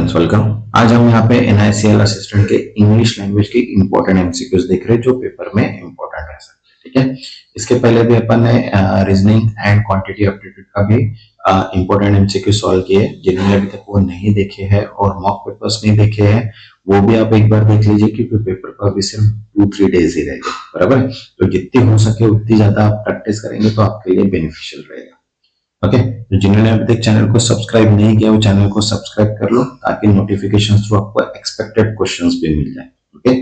Friends, welcome. आज हम यहाँ पे NICL असिस्टेंट के इंग्लिश लैंग्वेज के इंपॉर्टेंट एमसीक्यूज देख रहे हैं जो पेपर में इंपॉर्टेंट रह सकते हैं। ठीक है, इसके पहले भी अपन ने रीजनिंग एंड क्वांटिटी एप्टीट्यूड का भी इंपॉर्टेंट एमसीक्यू सॉल्व किए। जिन्होंने अभी तक वो नहीं देखे हैं और मॉक पेपर्स नहीं देखे हैं वो भी आप एक बार देख लीजिए, क्योंकि पेपर को अभी सिर्फ 2-3 डेज ही रहेगा, बराबर। तो जितनी हो सके उतनी ज्यादा आप प्रैक्टिस करेंगे तो आपके लिए बेनिफिशियल रहेगा। ओके, तो जिन्होंने अभी तक चैनल को सब्सक्राइब नहीं किया वो चैनल को सब्सक्राइब कर लो ताकि नोटिफिकेशन थ्रू आपको एक्सपेक्टेड क्वेश्चंस भी मिल जाए। ओके,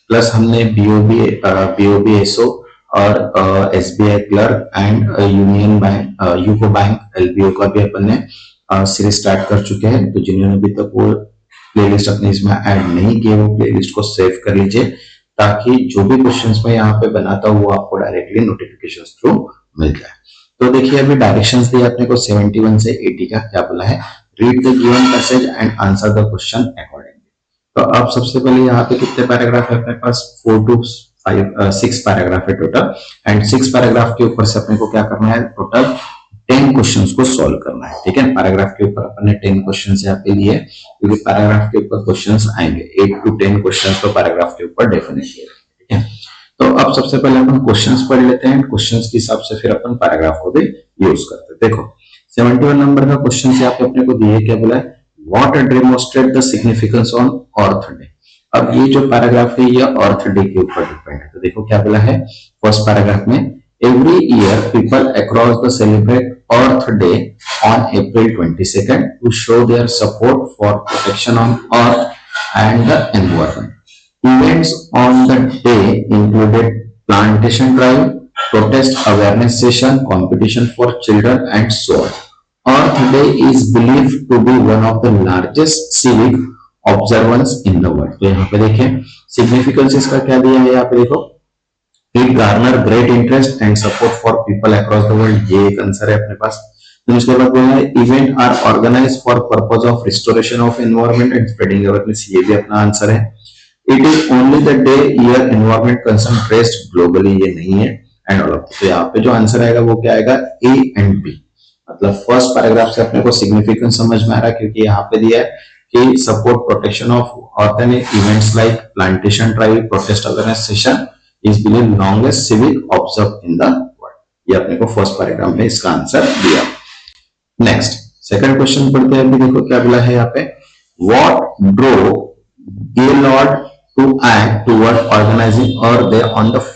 प्लस हमने बीओबी एसओ और SBI clerk and union bank UCO bank LBO का भी अपन ने सीरीज स्टार्ट कर चुके हैं। तो जिन्होंने अभी तक वो प्लेलिस्ट अपने इसमें ऐड नहीं किए वो प्लेलिस्ट को सेव कर लीजिए ताकि जो भी क्वेश्चंस मैं यहाँ पे बनाता हूँ वो आपको डायरेक्टली नोटिफिकेशन थ्रू मिल जाए। तो देखिए अभी डायरेक्शंस दिए अपने को 71 से 80 का। क्या बोला है? Read the given passage and answer the question accordingly. तो अब सबसे पहले यहाँ पे कितने पैराग्राफ है अपने पास? 4 to 6 पैराग्राफ है टोटल, एंड 6 पैराग्राफ के ऊपर से अपने को क्या करना है? टोटल 10 क्वेश्चंस को सॉल्व करना है। ठीक है, पैराग्राफ के ऊपर अपन ने 10 क्वेश्चंस यहाँ पे लिए क्योंकि पैराग्राफ के ऊपर क्वेश्चंस आएंगे। 8 to 10 क्वेश्चंस तो पैराग्राफ के ऊपर डेफिनेटली। ठीक है, तो अब सबसे पहले अपन क्वेश्चंस पढ़ लेते हैं, क्वेश्चंस के हिसाब से फिर अपन पैराग्राफ को भी यूज करते हैं। देखो 71 नंबर का क्वेश्चन यहाँ पे अपने को दिए, क्या बोला है? What demonstrate the significance on earth day. अब ये जो पैराग्राफ है ये अर्थ डे के ऊपर डिपेंड है। तो देखो क्या बोला है फर्स्ट पैराग्राफ में, every year people across the celebrate Earth Day on April 22nd to show their support for protection on Earth and the environment. Events on the day included plantation drive, protest awareness session, competition for children, and so on. Earth Day is believed to be one of the largest civic observance in the world. तो यहाँ पे देखें significance इसका क्या दिया है, यहाँ पे देखो It garner great interest and support for people across the world. ये एक आंसर है अपने पास। तो इसके बाद बोला है event are organise for purpose of restoration of environment and spreading awareness, ये भी अपना आंसर है। It is only the day year environment concern traced globally, ये नहीं है। एंड ऑल ऑफ, तो यहाँ पे जो आंसर आएगा वो क्या आएगा? A and B. मतलब फर्स्ट पैराग्राफ से अपने को सिग्निफिकेंस समझ में आ रहा है क्योंकि यहाँ पे दिया है कि support protection of earth and events like plantation drive, protest awareness session is believe longest civic observe in the world. ये अपने को फर्स्ट पैराग्राफ में इसका आंसर दिया। नेक्स्ट सेकंड क्वेश्चन पढ़ते हैं। अभी देखो क्या बोला है यहाँ पे, what drove Gaylord to act toward organizing Earth Day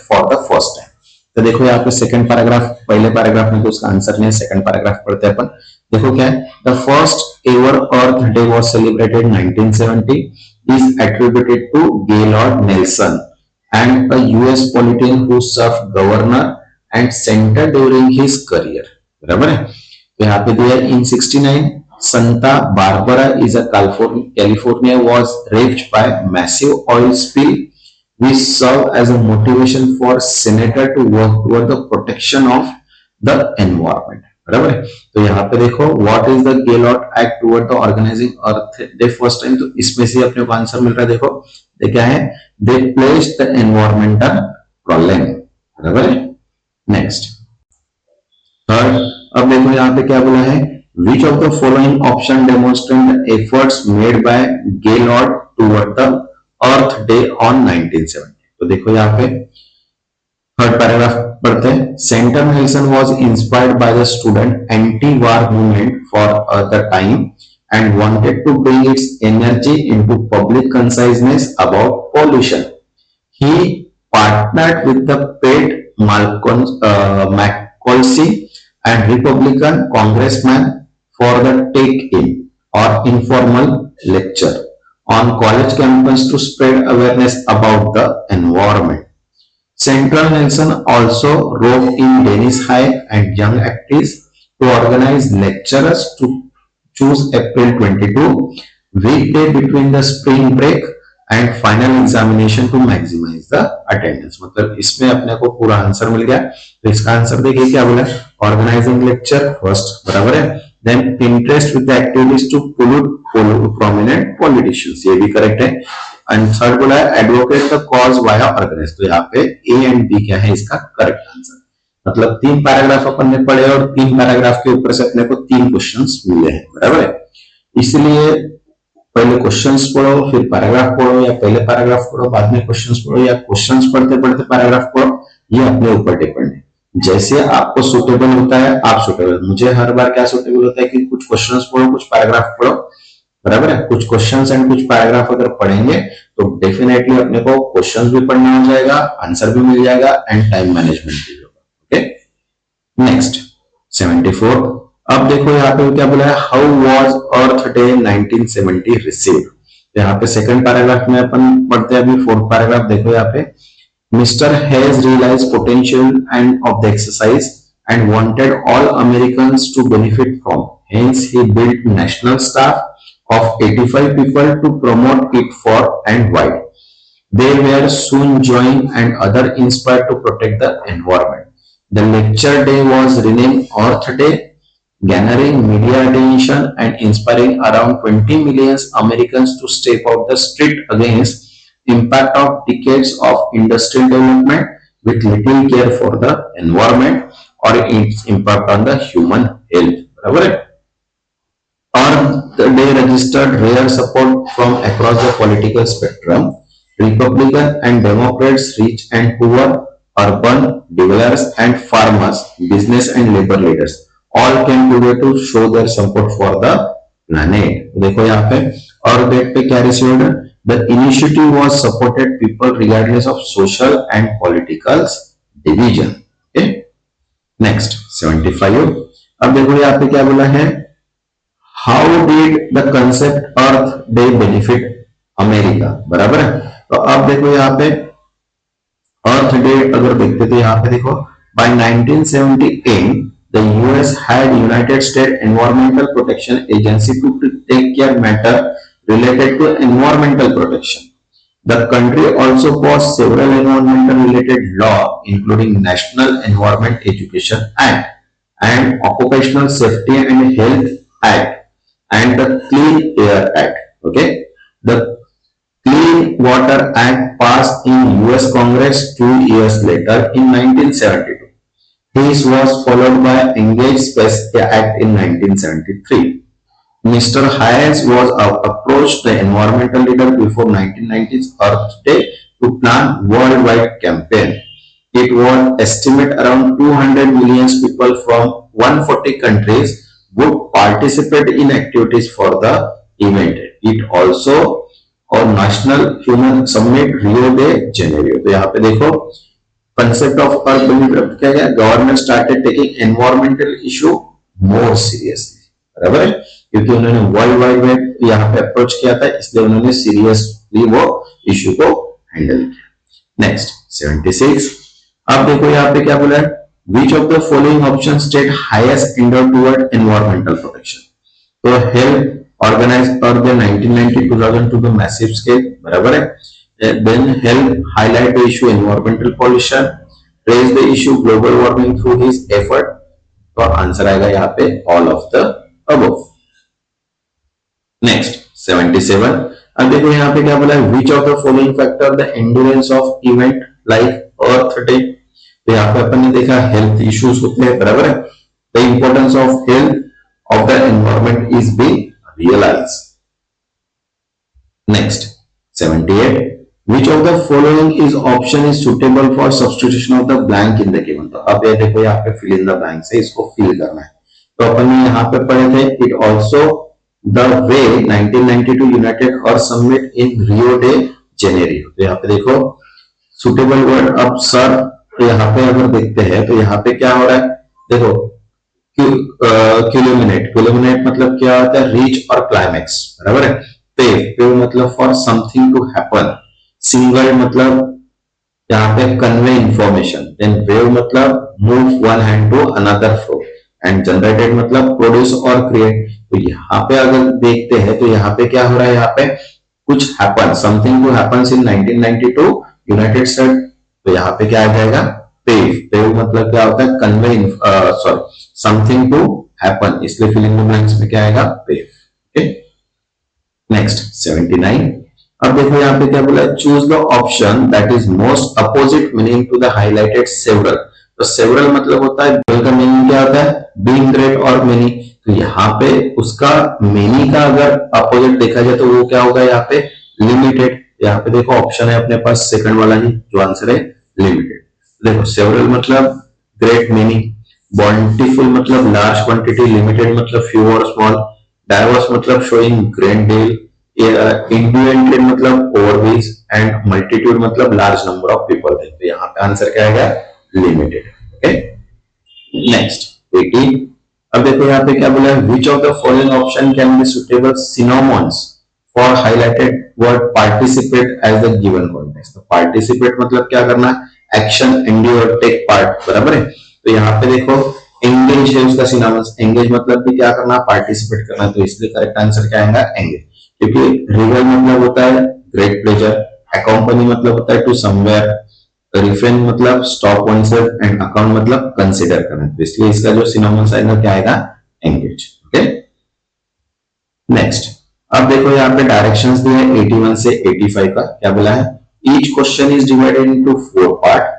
for the first time। तो देखो यहाँ पे सेकंड पैराग्राफ, पहले पैराग्राफ में तो उसका आंसर नहीं है, सेकंड पैराग्राफ पढ़ते हैं अपन। देखो क्या है, the first ever Earth Day was celebrated 1970 is attributed to Gaylord Nelson and a US politician who served governor and senator during his career। बराबर है। तो यहाँ पे दिया इन 69 Santa Barbara is a California was ravaged by massive oil spill, which served as a motivation for senator to work toward the protection of the environment। बराबर है। तो यहाँ पे देखो what is the Gaylord Act toward the organizing Earth Day first time, तो इसमें से अपने को आंसर मिल रहा है। देखो ये क्या है, they pledged the environmental problem। बराबर है। नेक्स्ट थर्ड, अब देखो यहाँ पे क्या बोला है, Which of the following option demonstrate the efforts made by Gaylord toward the Earth Day on 1970? तो देखो यहाँ पे थर्ड पैराग्राफ पढ़ते हैं। Centre Nelson was inspired by the student anti-war movement for the time and wanted to bring its energy into public consciousness about pollution. He partnered with the paid Macaulay and Republican congressman for the take-in or informal lecture on college campus to spread awareness about the environment. Central Nelson also wrote in Dennis High and Young activists to organize lecturers to choose April 22 weekday between the spring break and final examination to maximize the attendance। मतलब इसमें अपने को पूरा answer मिल गया। तो इसका answer देखिए क्या बोला, ऑर्गेनाइजिंग लेक्चर फर्स्ट, बराबर है। Then interest with the activities to pollute prominent politicians, ये भी करेक्ट है। एंड थर्ड बोला है advocate the cause via organise, तो यहाँ पे ए एंड बी क्या है इसका करेक्ट आंसर। मतलब 3 पैराग्राफ अपन ने पढ़े और 3 पैराग्राफ के ऊपर से अपने को 3 क्वेश्चंस मिले हैं, बराबर है। इसलिए पहले क्वेश्चंस पढ़ो फिर पैराग्राफ पढ़ो, या पहले पैराग्राफ पढ़ो बाद में क्वेश्चंस पढ़ो, या क्वेश्चंस पढ़ते पढ़ते पैराग्राफ पढ़ो, ये अपने ऊपर डिपेंड है। जैसे आपको सुटेबल होता है आप सुटेबल, मुझे हर बार क्या सुटेबल होता है कि कुछ क्वेश्चंस पढ़ो कुछ पैराग्राफ पढ़ो, बराबर है। कुछ क्वेश्चंस एंड कुछ पैराग्राफ अगर पढ़ेंगे तो डेफिनेटली अपने को क्वेश्चंस भी पढ़ना हो जाएगा, आंसर भी मिल जाएगा एंड टाइम मैनेजमेंट भी होगा। Okay, next 74। अब देखो यहाँ पे क्या बोला है, how was earth day 1970 received. यहाँ पे सेकंड पैराग्राफ में अपन पढ़ते हैं, अभी फोर्थ पैराग्राफ देखो यहाँ पे, mister has realised potential and of the exercise and wanted all Americans to benefit from. Hence, he built national staff of 85 people to promote it for and wide. They were soon joined and other inspired to protect the environment. The lecture day was renamed Earth Day, garnering media attention and inspiring around 20 million Americans to step out the street against impact of decades of industrial development with little care for the environment or its impact on the human health. बराबर है। Earth Day registered rare support from across the political spectrum. Republican and Democrats, rich and poor, urban dwellers and farmers, business and labor leaders, all came together to show their support for the planet. देखो यहाँ पे और date पे क्या received, the initiative was supported people regardless of social and political division. Okay? Next 75। अब देखो यहाँ पे क्या बोला है, how did the concept earth day benefit America, बराबर है। तो अब देखो यहाँ पे अर्थ डे अगर देखते तो यहाँ पे देखो, by 1978 the US had United State environmental protection agency to take care matter related to environmental protection. The country also passed several environmental related laws including National Environment Education Act and Occupational Safety and Health Act and the Clean Air Act. Okay, the Clean Water Act passed in US Congress 2 years later in 1972. This was followed by Engage Space Act in 1973. Mr. Hayes was approached the environmental leader before 1990's Earth Day to plan worldwide campaign. It was estimated around 200 million people from 140 countries would participate in activities for the event. It also और National Human Summit Rio de Janeiro. तो यहाँ पे देखो concept of Earth Day क्या है, government started taking environmental issue more seriously. बराबर है, क्योंकि उन्होंने वर्ल्ड वाइड वेब यहाँ पे अप्रोच किया था, इसलिए उन्होंने सीरियसली वो इश्यू को हैंडल किया। नेक्स्ट 76। अब देखो यहाँ पे क्या बोला है, which of the following option state highest indoor toward environmental protection. तो हेल्प ऑर्गेनाइज और द 1990 2002 द मैसिव स्केल, बराबर है। Then help highlight the issue environmental pollution, raise the issue global warming through his effort. तो answer आएगा यहाँ पे all of the above. Next 77। अब देखो यहाँ पे क्या बोला है, which of the following factor the endurance of event like earth day. तो यहाँ पे अपन ने देखा हेल्थ इश्यूज होते हैं, बराबर है। The importance of health of the environment is be realise. Next 78। Which of the following is option is suitable for substitution of the blank in the given. तो अब ये देखो यहाँ पे फिल इन द ब्लैंक से इसको fill करना है। तो अपन ने यहाँ पे पढ़े थे, it also the way 1992 United earth summit in Rio de Janeiro. तो यहाँ पे देखो सुटेबल वर्ड अब सर, तो यहाँ पे अगर देखते हैं तो यहाँ पे क्या हो रहा है, देखो क्यूलिमिनेट मतलब क्या होता है, रीच और क्लाइमेक्स, बराबर है। पेव मतलब for something to happen, single मतलब यहाँ पे कन्वे इंफॉर्मेशन, देन वेव मतलब move one hand to another flow, and generated मतलब प्रोड्यूस और क्रिएट। तो यहाँ पे अगर देखते हैं तो यहाँ पे क्या हो रहा है, यहाँ पे कुछ happen, something to happens in 1992 United State. तो यहाँ पे क्या आ जाएगा, पेव मतलब क्या होता है, convey sorry something to happen, इसलिए फिल इन द ब्लैंक्स में क्या आएगा, पेव। Okay, next 79। अब देखो यहाँ पे क्या बोला, choose the option that is most opposite meaning to the highlighted several. तो सेवरल मतलब होता है, का मीनिंग क्या होता है, बीइंग ग्रेट और मेनी। तो यहाँ पे उसका मेनी का अगर अपोजिट देखा जाए तो वो क्या होगा यहाँ पे लिमिटेड। यहाँ पे देखो ऑप्शन है अपने पास सेकंड वाला ही, जो आंसर है लिमिटेड। देखो सेवरल मतलब ग्रेट मेनी, बाउंटीफुल मतलब लार्ज क्वांटिटी, लिमिटेड मतलब फ्यू और स्मॉल, डाइवर्स मतलब शोइंग ग्रैंड डील, इंडिविजुअल मतलब ओवरवेज, एंड मल्टीट्यूड मतलब लार्ज नंबर ऑफ पीपल। तो यहाँ पे आंसर क्या आएगा लिमिटेड। Okay next 18। अब देखो यहाँ पे क्या बोला है, which of the following option can be suitable synonyms for highlighted word participate as the given context. तो पार्टिसिपेट मतलब क्या करना, एक्शन, एंड्योर, टेक पार्ट, बराबर है। तो यहाँ पे देखो एंगेज है उसका सिनोनिम्स, एंगेज मतलब भी क्या करना, पार्टिसिपेट करना। तो इसलिए करेक्ट आंसर क्या आएगा एंगेज, क्योंकि रिवल मतलब होता है ग्रेट प्लेजर, अकॉम्पनी मतलब होता है टू समवेयर, रिफरेन मतलब स्टॉप ओनसेल्फ, एंड अकाउंट मतलब कंसीडर करना। तो इसलिए इसका जो सिनोनिम्स आएगा क्या आएगा एंगेज। Okay next. अब देखो यहाँ पे डायरेक्शंस दिए 81 से 85 का, क्या बोला है, each question is divided into 4 part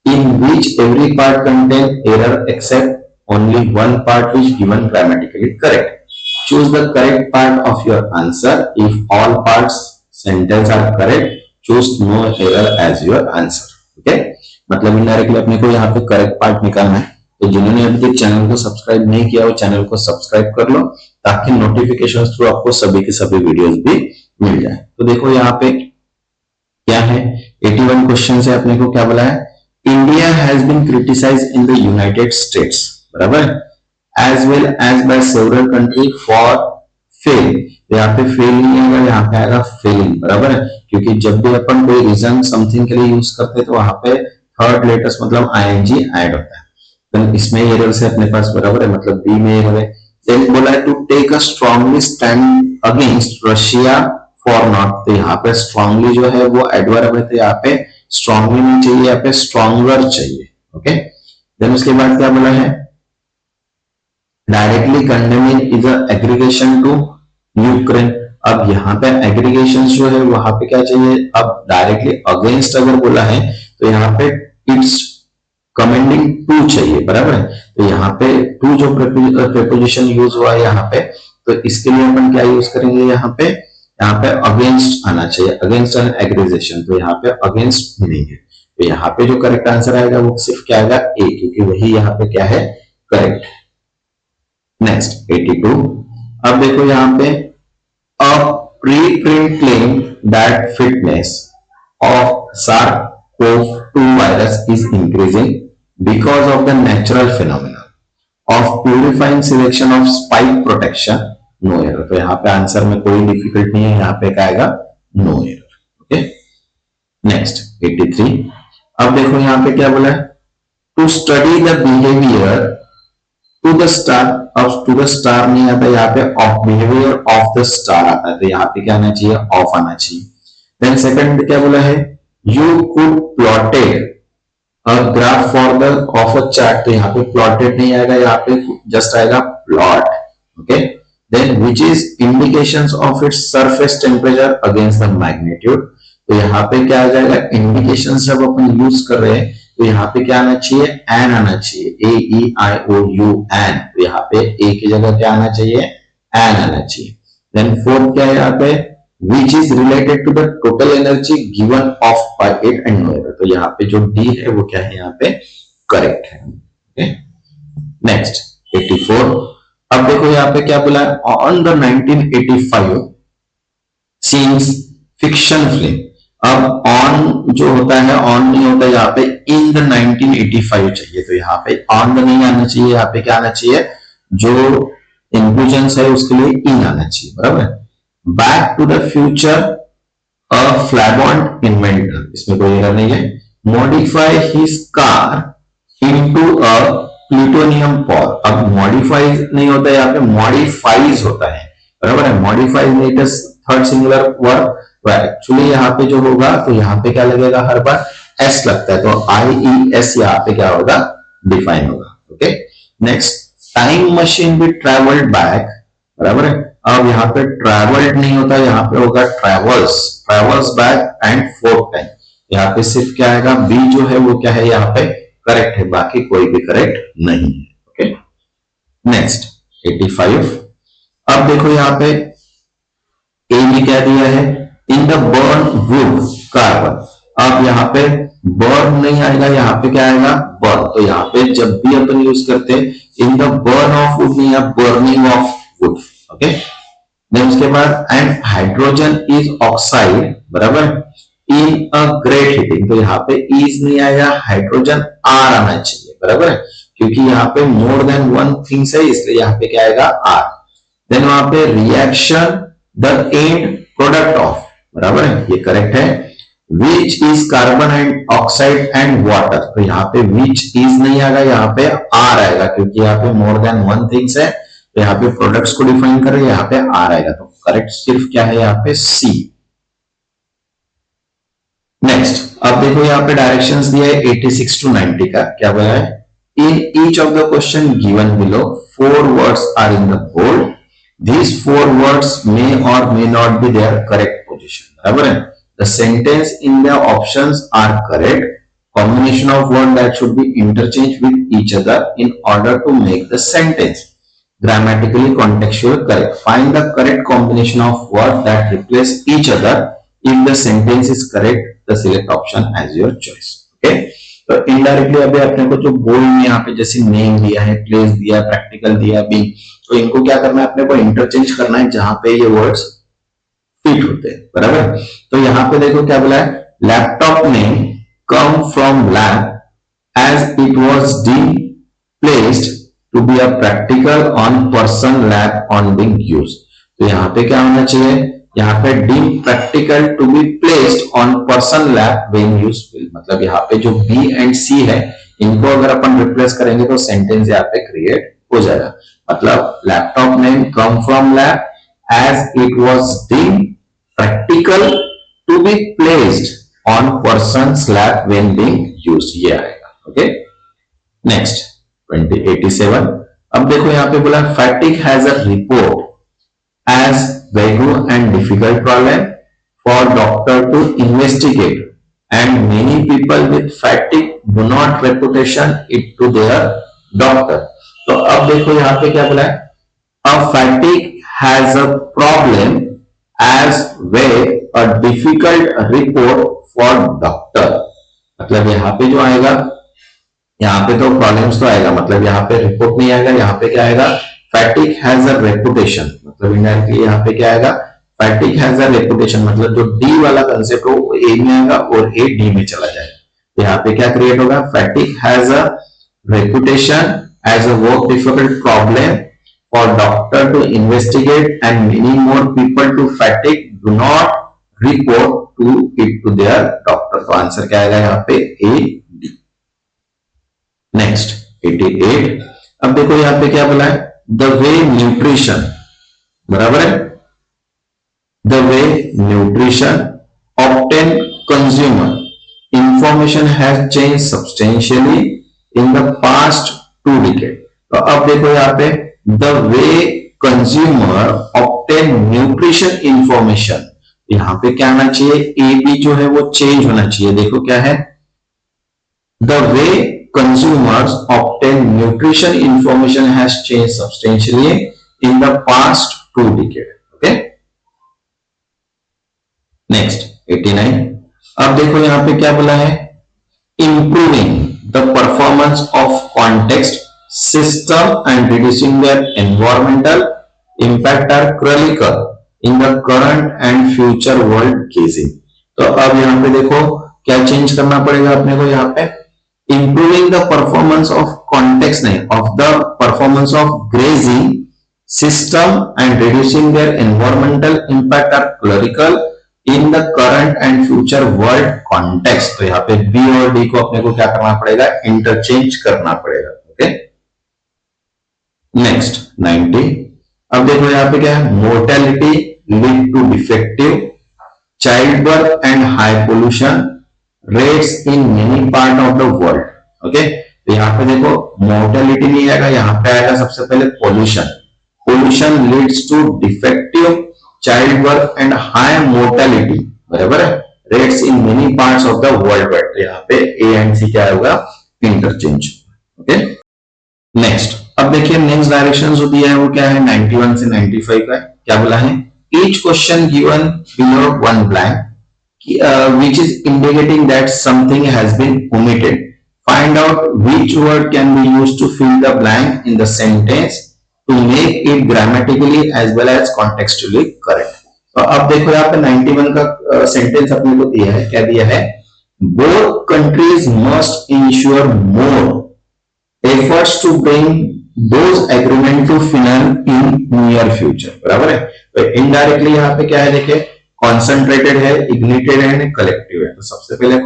in which every part contain error except only one part which given grammatically correct. Choose the correct part of your answer. If all parts sentence are correct, choose no error as your answer. Okay? मतलब indirectly अपने को यहाँ पे correct part निकालना है। तो जिन्होंने अभी तक चैनल को सब्सक्राइब नहीं किया वो चैनल को सब्सक्राइब कर लो, ताकि नोटिफिकेशन थ्रू आपको सभी के सभी वीडियोस भी मिल जाए। तो देखो यहाँ पे क्या है, 81 क्वेश्चन से अपने को क्या बोला है, India has been criticised in the United States, बराबर, as well as by several country for fail। यहाँ पे फेल नहीं आएगा, यहाँ पे आएगा फेलिंग, बराबर है। क्योंकि जब भी अपन कोई रीजन समथिंग के लिए यूज करते हैं तो वहां पे थर्ड लेटर्स मतलब आईएनजी ऐड होता है। तो इसमें एरर से अपने पास, बराबर है, मतलब बी में एरर है। देन बोला है to take a strongly stand against Russia for not. तो यहाँ पे स्ट्रांगली जो है वो एडवर्ब है, तो यहाँ पे स्ट्रांगली नहीं चाहिए, यहाँ पे स्ट्रॉन्गर चाहिए। ओके देन उसके बाद क्या बोला है, directly condemning is aggregation to Ukraine. अब यहाँ पे एग्रीगेशन जो है वहां पे क्या चाहिए, अब डायरेक्टली अगेंस्ट अगर बोला है तो यहाँ पे इट्स कमेंडिंग टू चाहिए, बराबर है। तो यहाँ पे टू जो प्रेपोजिशन यूज हुआ है यहाँ पे, तो इसके लिए अपन क्या यूज करेंगे, यहाँ पे अगेंस्ट आना चाहिए, अगेंस्ट एन एग्रीगेशन। तो यहाँ पे अगेंस्ट नहीं है, तो यहाँ पे जो करेक्ट आंसर आएगा वो सिर्फ क्या आएगा ए, क्योंकि वही यहाँ पे क्या है करेक्ट। नेक्स्ट 82। अब देखो यहाँ पे a preprint claim that fitness of SARS-CoV-2 virus is increasing because of the natural phenomena of purifying selection of spike protection, no error. तो यहाँ पे आंसर में कोई डिफिकल्ट नहीं है, यहाँ पे क्या आएगा नो एरर। Okay next 83। अब देखो यहाँ पे क्या बोला है, to study the behaviour to the star. अब टू द स्टार नहीं आता, यहाँ पे of behaviour of the star आता है, तो यहाँ पे क्या आना चाहिए ऑफ आना चाहिए। देन सेकंड क्या बोला है, you could plotted a graph for the of a chart. तो यहाँ पे प्लॉटेड नहीं आएगा, यहाँ पे जस्ट आएगा plot. Okay then which is indications of its surface temperature against the magnitude. तो यहाँ पे क्या आ जाएगा, इंडिकेशंस जब अपन यूज कर रहे हैं तो यहाँ पे क्या आना चाहिए, एन आना चाहिए, AEIOU एन। तो यहाँ पे ए की जगह क्या आना चाहिए, एन आना चाहिए। देन फोर्थ क्या है यहाँ पे, which is related to the total energy given off by it and no error. तो यहाँ पे जो डी है वो क्या है यहाँ पे करेक्ट है। Okay next 84। अब देखो यहाँ पे क्या बोला है, on the 1985 scenes fiction film. अब ऑन जो होता है, ऑन नहीं होता, यहाँ पे इन द 1985 चाहिए। तो यहाँ पे ऑन द नहीं आना चाहिए, यहाँ पे क्या आना चाहिए, जो इंक्लूजन है उसके लिए इन आना चाहिए, बराबर। Back to the future a flamboyant inventor, इसमें कोई एरर नहीं है। Modify his car into a plutonium pod. अब मॉडिफाई नहीं होता, यहाँ पे मॉडिफाइज होता है, बराबर है। Modifies latest third singular verb, actually यहाँ पे जो होगा तो यहाँ पे क्या लगेगा, हर बार एस लगता है, तो IES यहाँ पे क्या होगा डिफाइन होगा। ओके नेक्स्ट, टाइम मशीन भी ट्रेवल्ड बैक, बराबर है। अब यहाँ पे ट्रेवल्ड नहीं होता, यहाँ पे होगा travels back and fourth time. यहाँ पे सिर्फ क्या आएगा, बी जो है वो क्या है यहाँ पे करेक्ट है, बाकी कोई भी करेक्ट नहीं है। Okay next 85। अब देखो यहाँ पे ए में क्या दिया है, इन द बर्न वुड कार्बन। अब यहाँ पे बर्न नहीं आएगा, यहाँ पे क्या आएगा, बर्न। तो यहाँ पे जब भी अपन यूज करते हैं in the burn of wood नहीं, burning of wood. Okay, then उसके बाद एंड हाइड्रोजन इज ऑक्साइड, बराबर, इन अ ग्रेट हीटिंग। तो यहाँ पे इज नहीं आएगा, हाइड्रोजन आर आना चाहिए, बराबर, क्योंकि यहाँ पे मोर देन वन थिंग्स है, इसलिए यहाँ पे क्या आएगा, आर। देन वहां पे reaction the end product of, बराबर है, ये करेक्ट है, which is carbon and oxide and water. तो यहाँ पे विच इज नहीं आएगा, यहाँ पे आर आएगा, क्योंकि यहाँ पे मोर देन वन थिंग्स है, तो यहाँ पे प्रोडक्ट्स को डिफाइन कर रहे हैं, यहाँ पे आर आएगा। तो करेक्ट सिर्फ क्या है, यहाँ पे सी। नेक्स्ट, अब देखो यहाँ पे डायरेक्शंस दिया है 86 to 90 का, क्या बोला है, in each of the question given below 4 words are in the bold, these 4 words may or may not be their correct position, बराबर है। The sentence in the options are correct. Combination of word that should be interchanged with each other in order to make the sentence grammatically contextual correct. Find the correct combination of words that replace each other. If the sentence is correct, the select option as your choice. Okay? तो indirectly अभी अपने को जो bold में यहाँ पे जैसे name दिया है, प्लेस दिया है, प्रैक्टिकल दिया भी, तो इनको क्या करना है, अपने को इंटरचेंज करना है जहां पे ये वर्ड्स फिट होते हैं, बराबर। तो यहाँ पे देखो क्या बोला है, laptop name come from lab as it was deem placed to be a practical on person lab on being used. तो यहाँ पे क्या होना चाहिए, यहाँ पे deem practical to be placed on person lab when used. मतलब यहाँ पे जो बी एंड सी है, इनको अगर अपन रिप्लेस करेंगे तो सेंटेंस यहाँ पे क्रिएट हो जाएगा। मतलब laptop name come from lab as it was deem practical to be placed on persons lab when being used, ये आएगा। Okay, next 87। अब देखो यहाँ पे बोला fatigue has a report as vague and difficult problem for doctor to investigate, and many people with fatigue do not reputation it to their doctor. तो अब देखो यहाँ पे क्या बोला है, a fatigue has a problem as vague a difficult report for doctor। मतलब यहाँ पे जो आएगा, यहाँ पे तो प्रॉब्लम्स तो आएगा, मतलब यहाँ पे रिपोर्ट नहीं आएगा, यहाँ पे क्या आएगा, फैटिग हैज अ रेपुटेशन। मतलब इनडायरेक्टली यहाँ पे क्या आएगा, फैटिग हैज अ रेपुटेशन, मतलब जो डी वाला कंसेप्ट हो वो ए में आएगा और ए डी में चला जाएगा। तो यहाँ पे क्या क्रिएट होगा, fatigue has a reputation as a work difficult problem for doctor to investigate and many more people to fatigue do not report to it to their doctor. तो आंसर क्या आएगा यहाँ पे, ए डी। नेक्स्ट 88। अब देखो यहाँ पे क्या बोला है, द वे न्यूट्रिशन, बराबर है, the way nutrition obtain consumer information has change substantially in the past 2 decades। तो अब देखो यहाँ पे the way consumer obtain nutrition information, यहाँ पे क्या आना चाहिए, ए बी जो है वो चेंज होना चाहिए। देखो क्या है, the way consumers obtain nutrition information has changed substantially in the past 2 decades। okay, next 89। अब देखो यहां पे क्या बोला है, improving the performance of context system and reducing their environmental impact are critical in the current and future world gazing। तो अब यहां पे देखो क्या चेंज करना पड़ेगा अपने को, यहाँ पे improving the performance of context नहीं, of the performance of grazing system and reducing their environmental impact are critical in the current and future world context। तो यहाँ पे B और D को अपने को क्या करना पड़ेगा, इंटरचेंज करना पड़ेगा। Okay, next 90। अब देखो यहाँ पे क्या है, mortality lead to defective child birth and high pollution rates in many part of the world. Okay, तो यहाँ पे देखो मोर्टेलिटी नहीं आएगा, यहाँ पे आएगा सबसे पहले pollution. Pollution leads to defective child birth and high mortality, बराबर है, rates in many parts of the world wide. तो यहाँ पे ए एंड सी क्या होगा, इंटरचेंज। ओके, नेक्स्ट अब देखिए नेक्स्ट डायरेक्शन जो दिया है वो क्या है, 91 से 95 का है। क्या बोला है, each question given below one blank which is indicating that something has been omitted. Find out which word can be used to fill the blank in the sentence to make it grammatically as well as contextually correct. तो अब देखो यहाँ पे 91 का sentence अपने को दिया है, क्या दिया है, both countries must ensure more efforts to bring those agreement to final in near future. बराबर है, तो इनडायरेक्टली यहाँ पे क्या है, देखिए कॉन्सेंट्रेटेड है, इग्निटेड है, कलेक्टिव है। तो सबसे पहले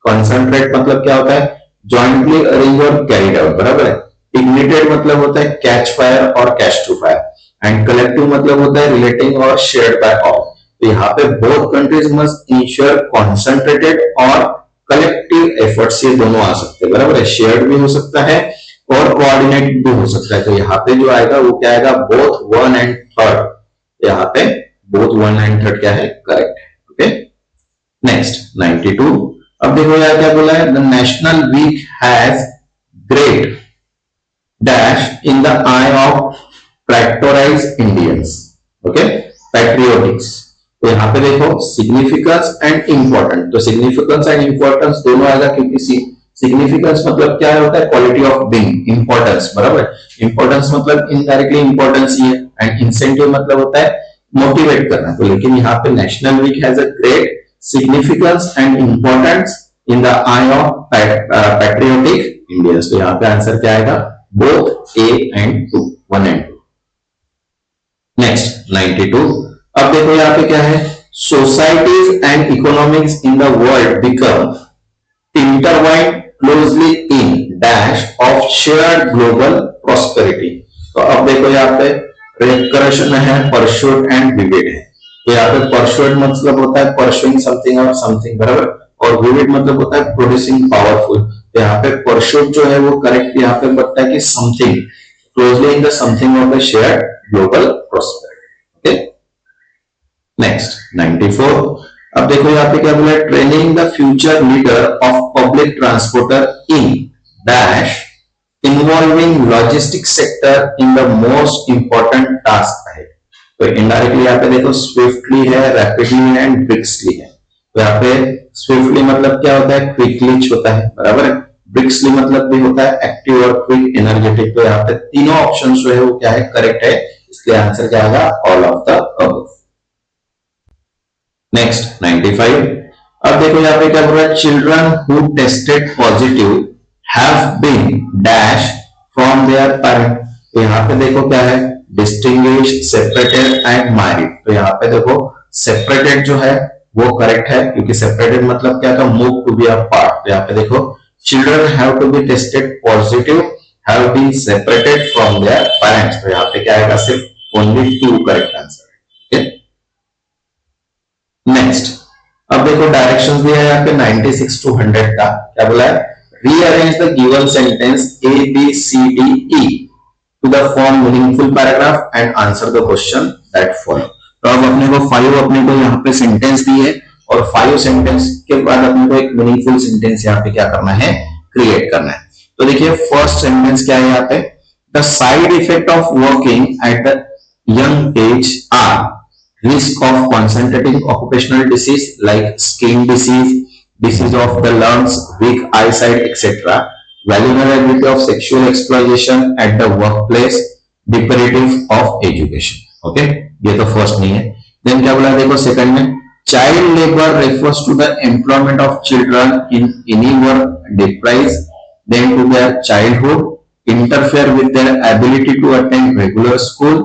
कॉन्सेंट्रेट मतलब क्या होता है, जॉइंटली अरेंज और कैरिड आउट, बराबर है। इग्निटेड मतलब होता है कैच फायर और catch to fire, and collective मतलब होता है रिलेटिंग और शेयर्ड बाय ऑल। तो यहाँ पे both countries must ensure concentrated और कलेक्टिव एफर्ट्स, ये दोनों आ सकते हैं, बराबर है। शेयर्ड भी हो सकता है और कोऑर्डिनेट भी हो सकता है। तो यहाँ पे जो आएगा वो क्या आएगा, बोथ वन एंड थर्ड। यहाँ पे बोथ वन एंड थर्ड क्या है, करेक्ट है। Okay, next 92। अब देखो यार क्या बोला है, the national week has great dash in the eye of patronize Indians. Okay, patriotics. तो यहाँ पे देखो सिग्निफिकेंस एंड इंपॉर्टेंट, तो सिग्निफिकेंस एंड इंपॉर्टेंस दोनों आएगा, क्योंकि सिग्निफिकेंस मतलब क्या होता है, क्वालिटी ऑफ बीइंग, इंपॉर्टेंस, बराबर। इंपॉर्टेंस मतलब इनडायरेक्टली इंपॉर्टेंस ही है, एंड इंसेंटिव मतलब होता है मोटिवेट करना। तो लेकिन यहाँ पे national week has a great significance and importance in the eye of patriotic Indians. तो यहाँ पे आंसर क्या आएगा, both A and two, one and two. Next 92। अब देखो यहाँ पे क्या है, societies and economics in the world become intertwined closely in dash of shared global prosperity. तो अब देखो यहाँ पे रिकरेशन है, परस्यूट एंड विविड है। तो यहाँ पे परस्यूट मतलब होता है परस्यूइंग समथिंग और समथिंग, बराबर, और विविड मतलब होता है प्रोड्यूसिंग पावरफुल। तो यहाँ पे परस्यूट जो है वो करेक्ट यहाँ पे बताता है कि something closely in the something of the shared global prosperity. Okay, next 94। अब देखो यहाँ पे क्या बोला है, training the future leader of public transporter in dash involving logistic sector in the most important task है। तो इनडायरेक्टली यहाँ पे देखो स्विफ्टली है, रैपिडली है एंड ब्रिस्कली है। तो यहाँ पे स्विफ्टली मतलब क्या होता है, क्विकली होता है, बराबर है। ब्रिस्कली मतलब भी होता है एक्टिव और क्विक, एनर्जेटिक। तो यहाँ पे तीनों ऑप्शन जो है वो क्या है, करेक्ट है, इसलिए आंसर क्या आएगा, all of the above. Next 95। अब देखो यहाँ पे क्या बोल रहा है, children who tested positive have been dash from their parent. तो यहाँ पे देखो क्या है, डिस्टिंग्विश, सेपरेटेड एंड मैरिड। तो यहाँ पे देखो सेपरेटेड जो है वो करेक्ट है, क्योंकि सेपरेटेड मतलब क्या था, मूव टू बी अपार्ट। तो यहाँ पे देखो children have to be tested positive have been separated from their parents. तो यहाँ पे क्या आएगा, सिर्फ only two correct answer. Next, अब देखो डायरेक्शंस दिया है यहाँ पे 96 to 100 का। क्या बोला है, rearrange the given sentence A B C D E to the form meaningful paragraph and answer the question that follow. तो अब अपने को 5 अपने को यहाँ पे सेंटेंस दी है, और 5 सेंटेंस के बाद अपने को एक मीनिंगफुल सेंटेंस यहाँ पे क्या करना है, क्रिएट करना है। तो देखिए फर्स्ट सेंटेंस क्या है यहाँ पे, the side effect of working at the young age are risk of concentrating occupational disease like skin disease, disease of the lungs, weak eyesight, etc. Vulnerability of sexual exploitation at the workplace, deprivative of education. Okay, ये तो first नहीं है। Then क्या बोला देखो second में, child labour refers to the employment of children in any work deprives them to their childhood, interfere with their ability to attend regular school,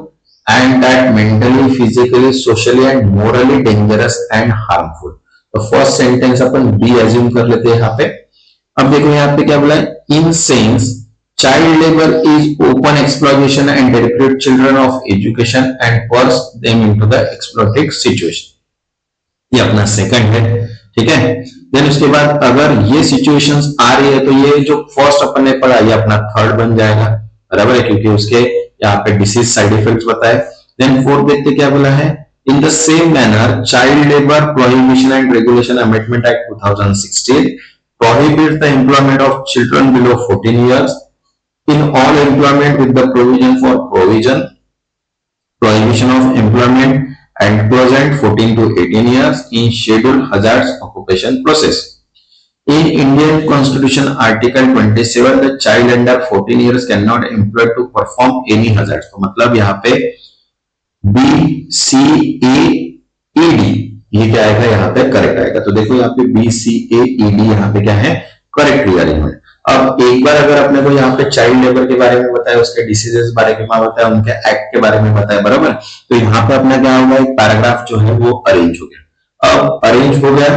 and that mentally, physically, socially and morally dangerous and harmful. तो first sentence अपन B assume कर लेते हैं यहाँ पे। अब देखो यहाँ पे क्या बोला है, in sense child labour is open exploitation and dedicated children of education and force them into the exploited situation. ये अपना सेकंड है, ठीक है। देन उसके बाद अगर ये सिचुएशंस आ रही है तो ये जो फर्स्ट अपन ने पढ़ा ये अपना थर्ड बन जाएगा, बराबर है, क्योंकि उसके यहाँ पे डिसीज साइड इफेक्ट्स बताए। देन फोर्थ देखते क्या बोला है, in the same manner child labour prohibition and regulation amendment act 2016 prohibits the employment of children below 14 years, in all employment with the provision for prohibition of employment and present 14 to 18 years in scheduled hazards occupation process. In Indian Constitution, Article 27, the child under 14 years cannot employ to perform any hazards. तो मतलब यहाँ पे B, C, A, E, D ये क्या आएगा यहाँ पे correct आएगा. तो देखो यहाँ पे B, C, A, E, D यहाँ पे क्या है करेक्ट रीअरेंजमेंट. अब एक बार अगर अपने को यहाँ पे चाइल्ड लेबर के बारे में बताया, उसके डिसीजेस बारे में बताया, उनके एक्ट के बारे में बताया, बराबर. तो यहाँ पे अपना क्या होगा, एक पैराग्राफ जो है वो अरेंज हो गया. अब अरेंज हो गया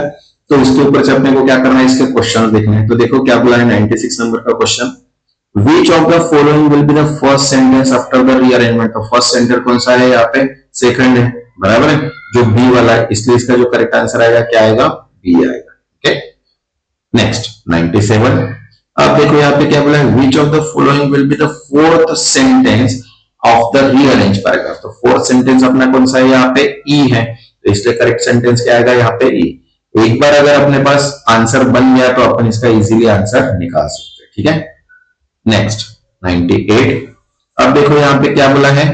तो इसके ऊपर से अपने को क्या करना है, इसके क्वेश्चन देखने हैं. तो देखो क्या बोला है 96 नंबर का question. Which of the following will be the first sentence after the rearrangement? तो फर्स्ट सेंटर कौन सा है यहाँ पे, सेकंड है, बराबर है, जो बी वाला है, इसलिए इसका जो करेक्ट आंसर आएगा क्या आएगा, बी आएगा. Okay, next 97. अब देखो यहाँ पे क्या बोला है, which of the following will be the fourth sentence of the rearranged paragraph? तो फोर्थ सेंटेंस अपना कौन सा है यहाँ पे, ई है, तो इसलिए करेक्ट सेंटेंस क्या आएगा यहाँ पे, ई. एक बार अगर अपने पास आंसर बन गया तो अपन इसका इजीली आंसर निकाल सकते हैं. ठीक है, नेक्स्ट 98. अब देखो यहाँ पे क्या बोला है,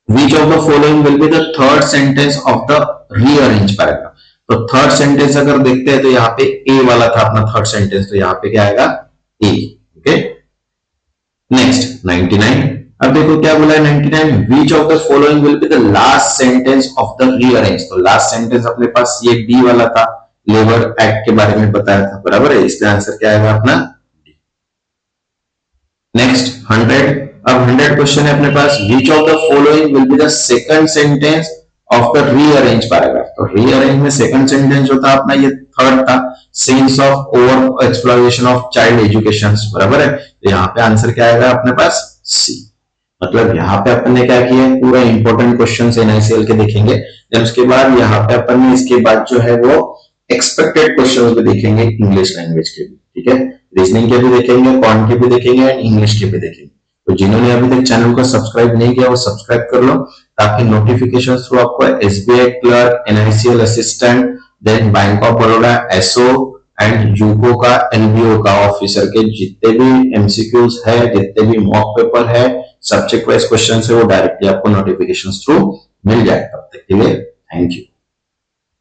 which of the following will be the third sentence of the rearranged paragraph? तो थर्ड सेंटेंस अगर देखते हैं तो यहाँ पे ए वाला था अपना थर्ड सेंटेंस, तो यहाँ पे क्या आएगा, ए. Okay, next 99. अब देखो क्या बोला है 99. Which of the following will be the last sentence of the rearranged? तो लास्ट सेंटेंस अपने पास ये डी वाला था, लेबर एक्ट के बारे में बताया था, बराबर है, इसलिए आंसर क्या आएगा अपना. नेक्स्ट 100. अब 100 क्वेश्चन है अपने पास. Which of the following will be the second sentence of the rearranged paragraph? तो rearrange में second sentence जो था अपना ये थर्ड था, scenes of over exploitation of child education, बराबर है, तो यहाँ पे आंसर क्या आएगा अपने पास, सी. मतलब यहाँ पे अपन ने क्या किया, पूरा इंपॉर्टेंट क्वेश्चन NICL के देखेंगे, देन उसके बाद यहाँ पे अपन ने इसके बाद जो है वो एक्सपेक्टेड क्वेश्चंस भी देखेंगे इंग्लिश लैंग्वेज के भी. ठीक है, रीजनिंग के भी देखेंगे, क्वांट के भी देखेंगे एंड इंग्लिश के भी देखेंगे. तो जिन्होंने अभी तक चैनल को सब्सक्राइब नहीं किया वो सब्सक्राइब कर लो, ताकि नोटिफिकेशन थ्रू आपको SBI clerk, NICL assistant, then bank of Baroda SO and UCO का, LBO का ऑफिसर के जितने भी MCQs है, जितने भी मॉक पेपर है, सब्जेक्ट वाइज क्वेश्चन है, वो डायरेक्टली आपको नोटिफिकेशन थ्रू मिल जाएगा. तब तक के लिए थैंक यू.